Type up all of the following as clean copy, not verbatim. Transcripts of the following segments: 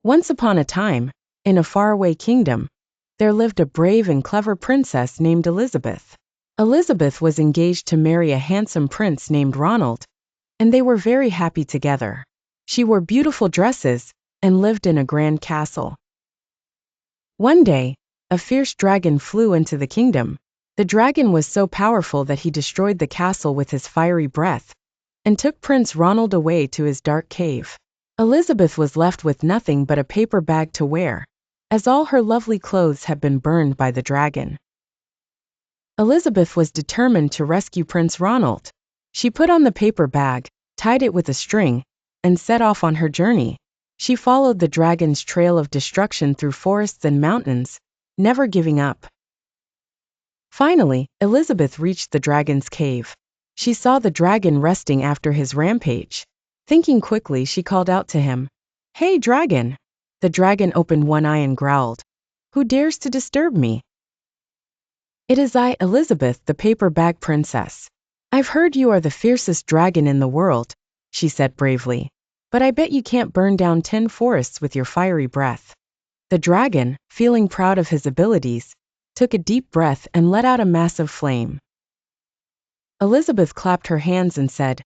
Once upon a time, in a faraway kingdom, there lived a brave and clever princess named Elizabeth. Elizabeth was engaged to marry a handsome prince named Ronald, and they were very happy together. She wore beautiful dresses and lived in a grand castle. One day, a fierce dragon flew into the kingdom. The dragon was so powerful that he destroyed the castle with his fiery breath and took Prince Ronald away to his dark cave. Elizabeth was left with nothing but a paper bag to wear, as all her lovely clothes had been burned by the dragon. Elizabeth was determined to rescue Prince Ronald. She put on the paper bag, tied it with a string, and set off on her journey. She followed the dragon's trail of destruction through forests and mountains, never giving up. Finally, Elizabeth reached the dragon's cave. She saw the dragon resting after his rampage. Thinking quickly, she called out to him, "Hey, dragon!" The dragon opened one eye and growled, "Who dares to disturb me?" "It is I, Elizabeth, the paper bag princess. I've heard you are the fiercest dragon in the world," she said bravely. "But I bet you can't burn down 10 forests with your fiery breath." The dragon, feeling proud of his abilities, took a deep breath and let out a massive flame. Elizabeth clapped her hands and said,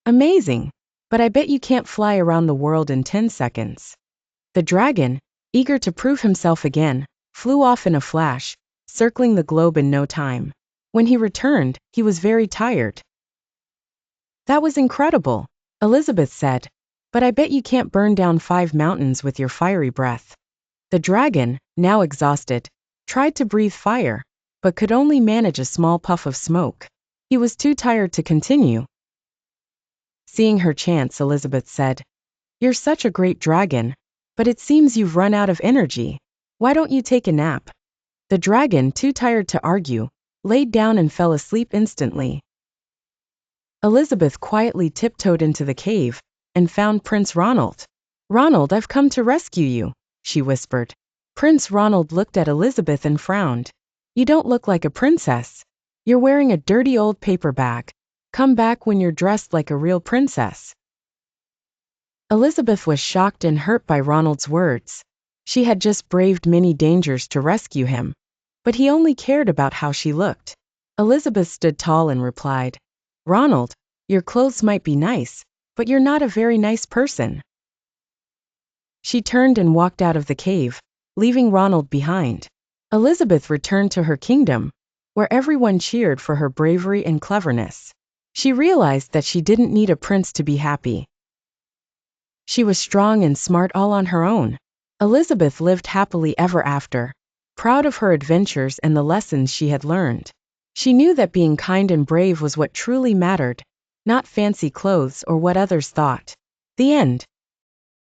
"Amazing! But I bet you can't fly around the world in 10 seconds. The dragon, eager to prove himself again, flew off in a flash, circling the globe in no time. When he returned, he was very tired. "That was incredible," Elizabeth said, "but I bet you can't burn down 5 mountains with your fiery breath." The dragon, now exhausted, tried to breathe fire, but could only manage a small puff of smoke. He was too tired to continue. Seeing her chance, Elizabeth said, "You're such a great dragon, but it seems you've run out of energy. Why don't you take a nap?" The dragon, too tired to argue, laid down and fell asleep instantly. Elizabeth quietly tiptoed into the cave and found Prince Ronald. "Ronald, I've come to rescue you," she whispered. Prince Ronald looked at Elizabeth and frowned. "You don't look like a princess. You're wearing a dirty old paper bag. Come back when you're dressed like a real princess." Elizabeth was shocked and hurt by Ronald's words. She had just braved many dangers to rescue him, but he only cared about how she looked. Elizabeth stood tall and replied, "Ronald, your clothes might be nice, but you're not a very nice person." She turned and walked out of the cave, leaving Ronald behind. Elizabeth returned to her kingdom, where everyone cheered for her bravery and cleverness. She realized that she didn't need a prince to be happy. She was strong and smart all on her own. Elizabeth lived happily ever after, proud of her adventures and the lessons she had learned. She knew that being kind and brave was what truly mattered, not fancy clothes or what others thought. The end.